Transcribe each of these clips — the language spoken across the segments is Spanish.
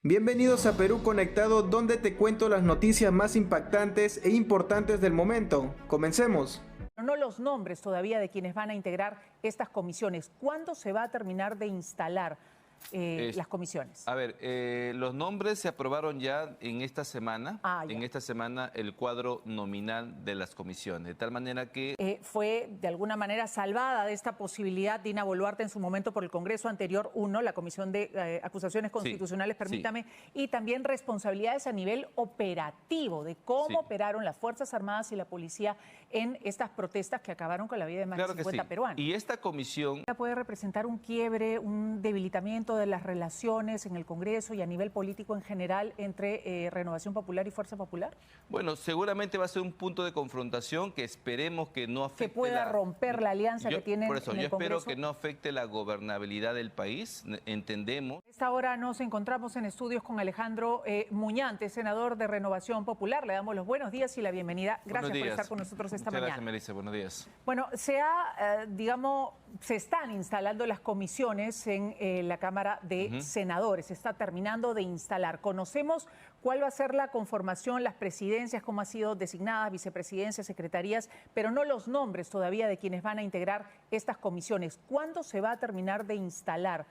Bienvenidos a Perú Conectado, donde te cuento las noticias más impactantes e importantes del momento. Comencemos. No los nombres todavía de quienes van a integrar estas comisiones. ¿Cuándo se va a terminar de instalar las comisiones? A ver, los nombres se aprobaron ya en esta semana. Ya. En esta semana el cuadro nominal de las comisiones, de tal manera que... Fue de alguna manera salvada de esta posibilidad Dina Boluarte en su momento por el Congreso anterior, la Comisión de Acusaciones Constitucionales, permítame, y también responsabilidades a nivel operativo de cómo operaron las Fuerzas Armadas y la policía en estas protestas que acabaron con la vida de más de 50 peruanos. Y esta comisión... ¿Puede representar un quiebre, un debilitamiento de las relaciones en el Congreso y a nivel político en general entre Renovación Popular y Fuerza Popular? Bueno, seguramente va a ser un punto de confrontación que esperemos que no afecte... Que pueda romper la alianza que tienen por eso, en el Congreso. Yo espero que no afecte la gobernabilidad del país, entendemos. A esta hora nos encontramos en estudios con Alejandro Muñante, senador de Renovación Popular. Le damos los buenos días y la bienvenida. Gracias por estar con nosotros esta mañana. Gracias, Melissa. Buenos días. Bueno, se están instalando las comisiones en la Cámara de Senadores. Se está terminando de instalar. Conocemos cuál va a ser la conformación, las presidencias, cómo han sido designadas, vicepresidencias, secretarías, pero no los nombres todavía de quienes van a integrar estas comisiones. ¿Cuándo se va a terminar de instalar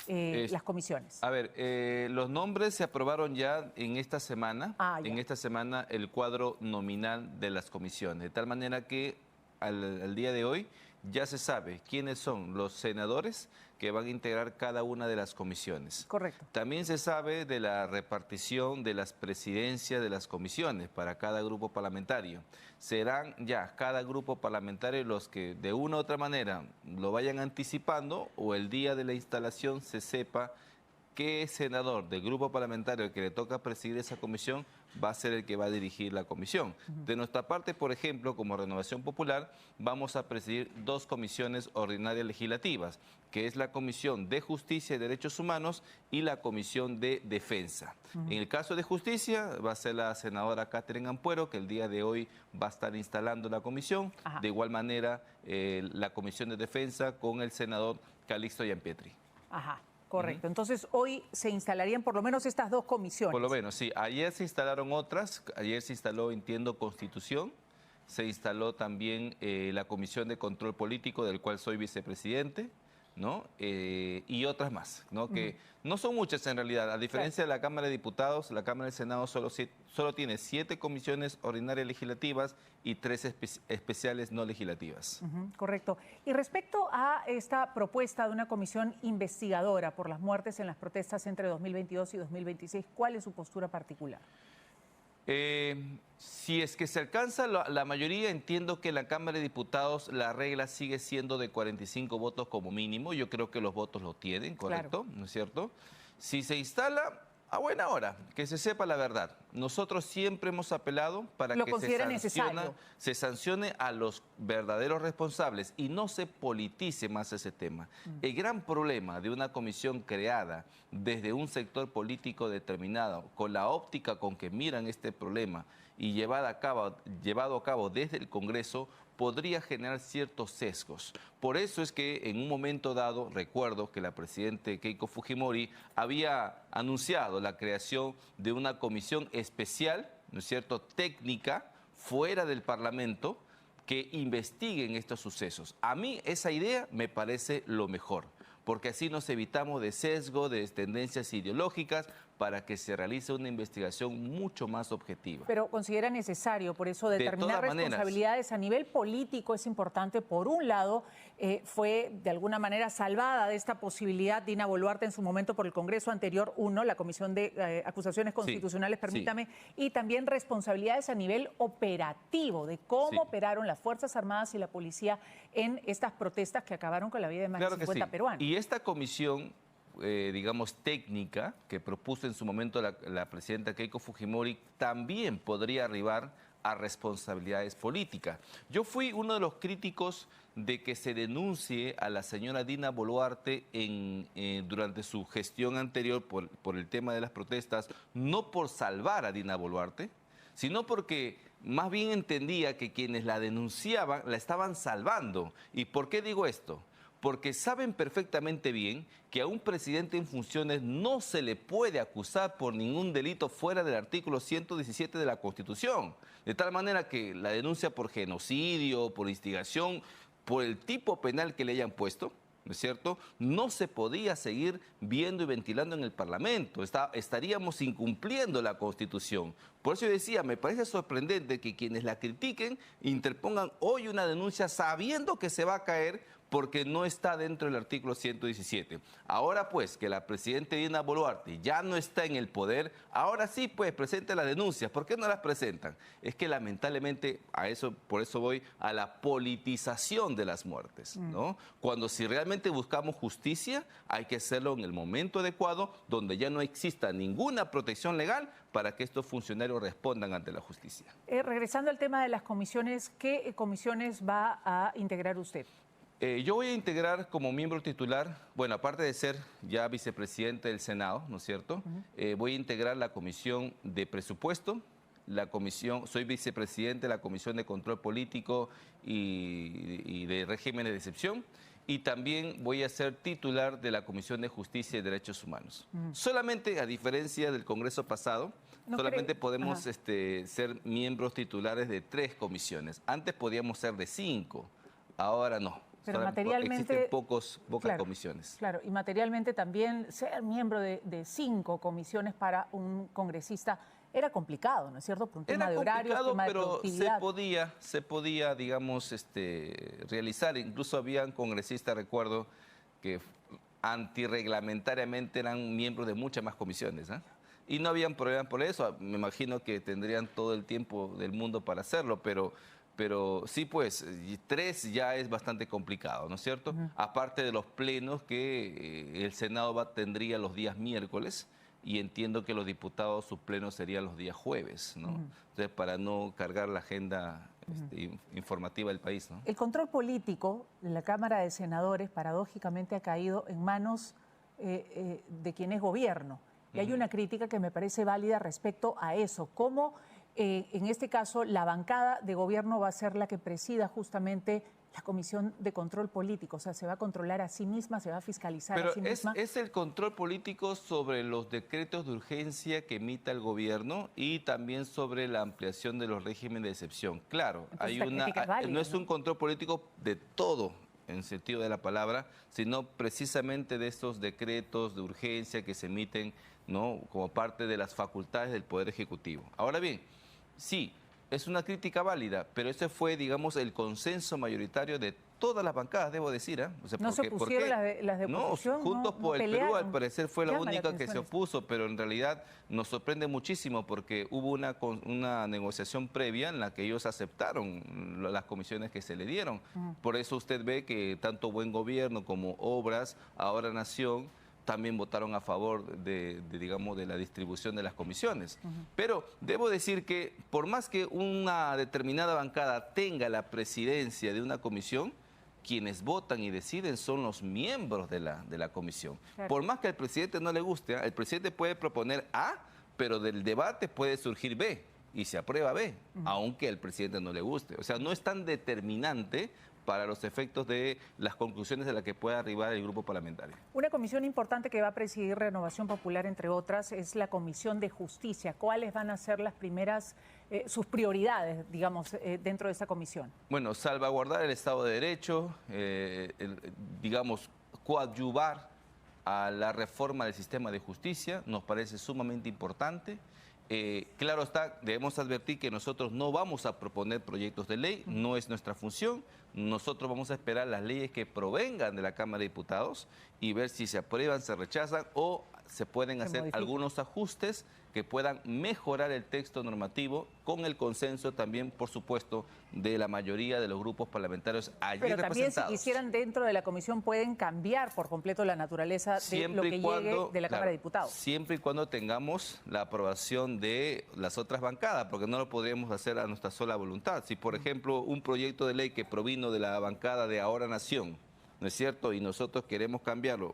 las comisiones? A ver, los nombres se aprobaron ya en esta semana. En esta semana el cuadro nominal de las comisiones, de tal manera que al día de hoy ya se sabe quiénes son los senadores que van a integrar cada una de las comisiones. Correcto. También se sabe de la repartición de las presidencias de las comisiones para cada grupo parlamentario. Serán ya cada grupo parlamentario los que de una u otra manera lo vayan anticipando o el día de la instalación se sepa qué senador del grupo parlamentario que le toca presidir esa comisión va a ser el que va a dirigir la comisión. De nuestra parte, por ejemplo, como Renovación Popular, vamos a presidir dos comisiones ordinarias legislativas, que es la Comisión de Justicia y Derechos Humanos y la Comisión de Defensa. En el caso de Justicia, va a ser la senadora Catherine Ampuero, que el día de hoy va a estar instalando la comisión. De igual manera, la Comisión de Defensa con el senador Calixto Gianpietri. Correcto. Entonces, hoy se instalarían por lo menos estas dos comisiones. Por lo menos, sí. Ayer se instalaron otras. Ayer se instaló, entiendo, Constitución. Se instaló también la Comisión de Control Político, del cual soy vicepresidente, ¿no? Y otras más, ¿no? Que no son muchas en realidad. A diferencia de la Cámara de Diputados, la Cámara del Senado solo tiene 7 comisiones ordinarias legislativas y 3 especiales no legislativas. Correcto. Y respecto a esta propuesta de una comisión investigadora por las muertes en las protestas entre 2022 y 2026, ¿cuál es su postura particular? Si es que se alcanza la mayoría, entiendo que en la Cámara de Diputados la regla sigue siendo de 45 votos como mínimo. Yo creo que los votos lo tienen, ¿correcto? ¿No es cierto? Si se instala, a buena hora, que se sepa la verdad. Nosotros siempre hemos apelado para que se sancione a los verdaderos responsables y no se politice más ese tema. El gran problema de una comisión creada desde un sector político determinado, con la óptica con que miran este problema y llevado a cabo desde el Congreso, podría generar ciertos sesgos. Por eso es que en un momento dado, recuerdo que la presidenta Keiko Fujimori había anunciado la creación de una comisión especial, ¿no es cierto?, técnica, fuera del Parlamento, que investiguen estos sucesos. A mí esa idea me parece lo mejor, porque así nos evitamos de sesgo, de tendencias ideológicas, para que se realice una investigación mucho más objetiva. Pero considera necesario, por eso, determinar responsabilidades a nivel político es importante. Por un lado, fue de alguna manera salvada de esta posibilidad Dina Boluarte en su momento por el Congreso anterior, la Comisión de Acusaciones Constitucionales, permítame, y también responsabilidades a nivel operativo de cómo operaron las Fuerzas Armadas y la policía en estas protestas que acabaron con la vida de más de 50 peruanos. Y esta comisión, digamos, técnica que propuso en su momento la presidenta Keiko Fujimori, también podría arribar a responsabilidades políticas. Yo fui uno de los críticos de que se denuncie a la señora Dina Boluarte durante su gestión anterior por el tema de las protestas, no por salvar a Dina Boluarte, sino porque más bien entendía que quienes la denunciaban la estaban salvando. ¿Y por qué digo esto? porque saben perfectamente bien que a un presidente en funciones no se le puede acusar por ningún delito fuera del artículo 117 de la Constitución. De tal manera que la denuncia por genocidio, por instigación, por el tipo penal que le hayan puesto, ¿no es cierto?, no se podía seguir viendo y ventilando en el Parlamento. Estaríamos incumpliendo la Constitución. Por eso yo decía, me parece sorprendente que quienes la critiquen interpongan hoy una denuncia sabiendo que se va a caer porque no está dentro del artículo 117. Ahora pues que la presidenta Dina Boluarte ya no está en el poder, ahora sí pues presente las denuncias. ¿Por qué no las presentan? Es que lamentablemente por eso voy a la politización de las muertes, ¿no? Cuando si realmente buscamos justicia, hay que hacerlo en el momento adecuado, donde ya no exista ninguna protección legal para que estos funcionarios respondan ante la justicia. Regresando al tema de las comisiones, ¿qué comisiones va a integrar usted? Yo voy a integrar como miembro titular, bueno, aparte de ser ya vicepresidente del Senado, ¿no es cierto? Voy a integrar la Comisión de Presupuesto, soy vicepresidente de la Comisión de Control Político y de Regímenes de Excepción, y también voy a ser titular de la Comisión de Justicia y Derechos Humanos. Solamente, a diferencia del Congreso pasado, solamente podemos ser miembros titulares de 3 comisiones. Antes podíamos ser de 5, ahora no. Pero materialmente existen pocas comisiones. Claro, y materialmente también ser miembro de 5 comisiones para un congresista era complicado, ¿no es cierto? Por un tema de horarios, tema de productividad. Pero se podía, digamos, realizar. Incluso habían congresistas, recuerdo, que antirreglamentariamente eran miembros de muchas más comisiones, ¿eh? Y no habían problema por eso. Me imagino que tendrían todo el tiempo del mundo para hacerlo, pero sí, pues, 3 ya es bastante complicado, ¿no es cierto? Aparte de los plenos que el Senado tendría los días miércoles, y entiendo que los diputados sus plenos serían los días jueves, ¿no? Entonces, para no cargar la agenda informativa del país, ¿no? El control político de la Cámara de Senadores, paradójicamente, ha caído en manos de quien es gobierno. Y hay una crítica que me parece válida respecto a eso. ¿Cómo, en este caso, la bancada de gobierno va a ser la que presida justamente la Comisión de Control Político? O sea, ¿se va a controlar a sí misma, se va a fiscalizar a sí misma? Es el control político sobre los decretos de urgencia que emita el gobierno y también sobre la ampliación de los regímenes de excepción. Claro, entonces, no es un control político de todo, en el sentido de la palabra, sino precisamente de estos decretos de urgencia que se emiten, ¿no?, como parte de las facultades del Poder Ejecutivo. Ahora bien, sí, es una crítica válida, pero ese fue, digamos, el consenso mayoritario de todas las bancadas, debo decir, ¿eh? O sea, ¿No se opusieron las de oposición? No, Juntos por el Perú al parecer fue la única que se opuso, opuso, pero en realidad nos sorprende muchísimo porque hubo una negociación previa en la que ellos aceptaron las comisiones que se le dieron. Por eso usted ve que tanto Buen Gobierno como Obras, Ahora Nación, también votaron a favor digamos, de la distribución de las comisiones. Pero debo decir que por más que una determinada bancada tenga la presidencia de una comisión, quienes votan y deciden son los miembros de la comisión. Claro. Por más que al presidente no le guste, el presidente puede proponer A, pero del debate puede surgir B, y se aprueba B, aunque al presidente no le guste. O sea, no es tan determinante para los efectos de las conclusiones de las que pueda arribar el grupo parlamentario. Una comisión importante que va a presidir Renovación Popular, entre otras, es la Comisión de Justicia. ¿Cuáles van a ser las primeras, sus prioridades, digamos, dentro de esa comisión? Bueno, salvaguardar el Estado de Derecho, digamos, coadyuvar a la reforma del sistema de justicia, nos parece sumamente importante. Claro está, debemos advertir que nosotros no vamos a proponer proyectos de ley, no es nuestra función. Nosotros vamos a esperar las leyes que provengan de la Cámara de Diputados y ver si se aprueban, se rechazan o se pueden hacer algunos ajustes que puedan mejorar el texto normativo con el consenso también, por supuesto, de la mayoría de los grupos parlamentarios allí representados. Pero también, si quisieran, dentro de la comisión pueden cambiar por completo la naturaleza de lo que llegue de la Cámara de Diputados. Siempre y cuando tengamos la aprobación de las otras bancadas, porque no lo podríamos hacer a nuestra sola voluntad. Si, por ejemplo, un proyecto de ley que provino de la bancada de Ahora Nación, ¿no es cierto?, y nosotros queremos cambiarlo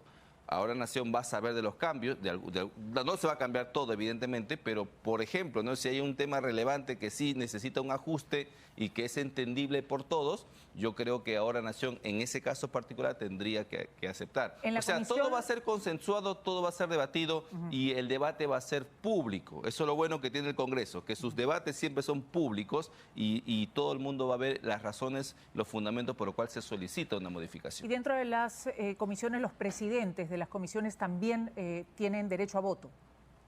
Ahora Nación va a saber de los cambios, no se va a cambiar todo evidentemente, pero por ejemplo, ¿no? Si hay un tema relevante que sí necesita un ajuste y que es entendible por todos, yo creo que ahora Nación en ese caso particular tendría que aceptar. O sea, todo va a ser consensuado, todo va a ser debatido y el debate va a ser público. Eso es lo bueno que tiene el Congreso, que sus debates siempre son públicos y todo el mundo va a ver las razones, los fundamentos por los cuales se solicita una modificación. Y dentro de las comisiones, los presidentes de las comisiones también tienen derecho a voto.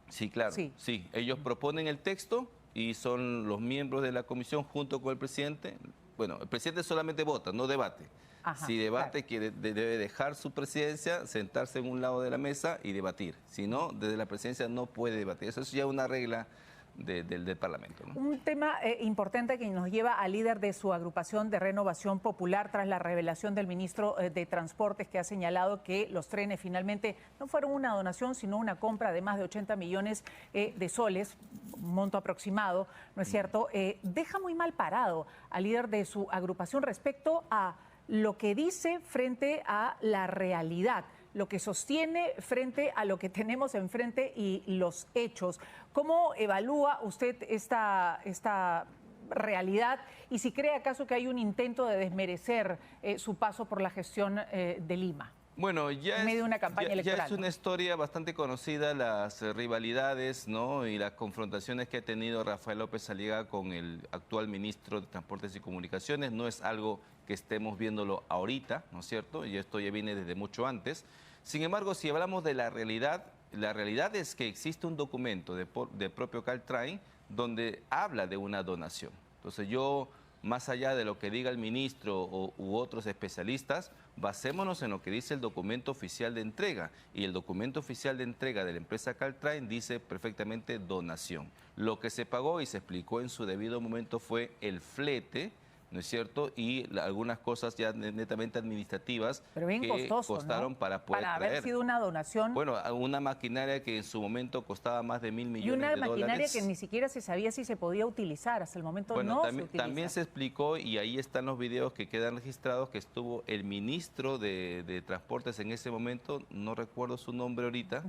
Sí, claro. Sí, ellos proponen el texto y son los miembros de la comisión junto con el presidente. Bueno, el presidente solamente vota, no debate. Ajá, si debate, claro, debe dejar su presidencia, sentarse en un lado de la mesa y debatir. Si no, desde la presidencia no puede debatir. Eso es ya una regla del Parlamento, ¿no? Un tema importante que nos lleva al líder de su agrupación de Renovación Popular tras la revelación del ministro de Transportes, que ha señalado que los trenes finalmente no fueron una donación, sino una compra de más de 80 millones de soles, un monto aproximado, ¿no es cierto? Deja muy mal parado al líder de su agrupación respecto a lo que dice frente a la realidad, lo que sostiene frente a lo que tenemos enfrente y los hechos. ¿Cómo evalúa usted esta realidad y si cree acaso que hay un intento de desmerecer su paso por la gestión de Lima? Bueno, en medio de una campaña electoral. Ya es una historia bastante conocida, las rivalidades, ¿no? Y las confrontaciones que ha tenido Rafael López Aliaga con el actual ministro de Transportes y Comunicaciones. No es algo que estemos viéndolo ahorita, ¿no es cierto? Y esto ya viene desde mucho antes. Sin embargo, si hablamos de la realidad es que existe un documento de propio Caltrain donde habla de una donación. Entonces yo, más allá de lo que diga el ministro u otros especialistas, basémonos en lo que dice el documento oficial de entrega. Y el documento oficial de entrega de la empresa Caltrain dice perfectamente donación. Lo que se pagó y se explicó en su debido momento fue el flete, ¿no es cierto? Y algunas cosas ya netamente administrativas, pero bien que costoso, costaron, ¿no? Para poder haber traer. Sido una donación. Bueno, una maquinaria que en su momento costaba más de $1.000 millones. Y una maquinaria que ni siquiera se sabía si se podía utilizar. Hasta el momento bueno, no se utiliza. También se explicó, y ahí están los videos que quedan registrados, que estuvo el ministro de Transportes en ese momento, no recuerdo su nombre ahorita,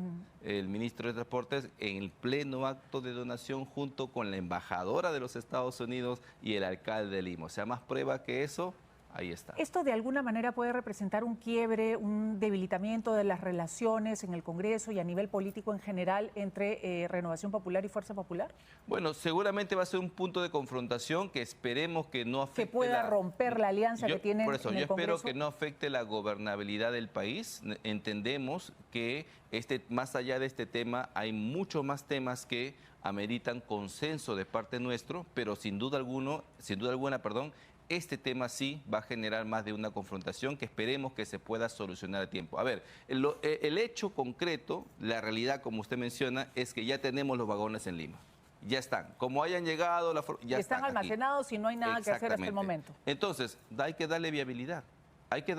el ministro de Transportes, en el pleno acto de donación junto con la embajadora de los Estados Unidos y el alcalde de Lima. O sea, más prueba que eso, ahí está. ¿Esto de alguna manera puede representar un quiebre, un debilitamiento de las relaciones en el Congreso y a nivel político en general entre Renovación Popular y Fuerza Popular? Bueno, seguramente va a ser un punto de confrontación que esperemos que no afecte... Que pueda romper la alianza que tienen por eso, en el Congreso. Yo espero que no afecte la gobernabilidad del país. Entendemos que más allá de este tema hay muchos más temas que ameritan consenso de parte nuestro, pero sin duda alguna, este tema sí va a generar más de una confrontación que esperemos que se pueda solucionar a tiempo. A ver, el hecho concreto, la realidad, como usted menciona, es que ya tenemos los vagones en Lima. Ya están. Como hayan llegado, ya están almacenados y no hay nada que hacer hasta el momento. Entonces, hay que darle viabilidad. Hay que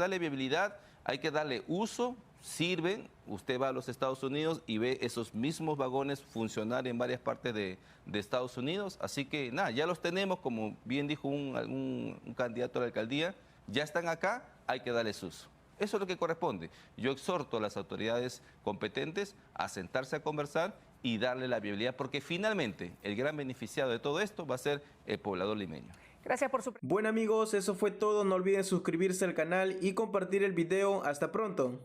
darle uso. Sirven, usted va a los Estados Unidos y ve esos mismos vagones funcionar en varias partes de Estados Unidos, así que nada, ya los tenemos, como bien dijo un candidato a la alcaldía, ya están acá, hay que darles uso. Eso es lo que corresponde. Yo exhorto a las autoridades competentes a sentarse a conversar y darle la viabilidad, porque finalmente el gran beneficiado de todo esto va a ser el poblador limeño. Gracias por su... Bueno amigos, eso fue todo. No olviden suscribirse al canal y compartir el video. Hasta pronto.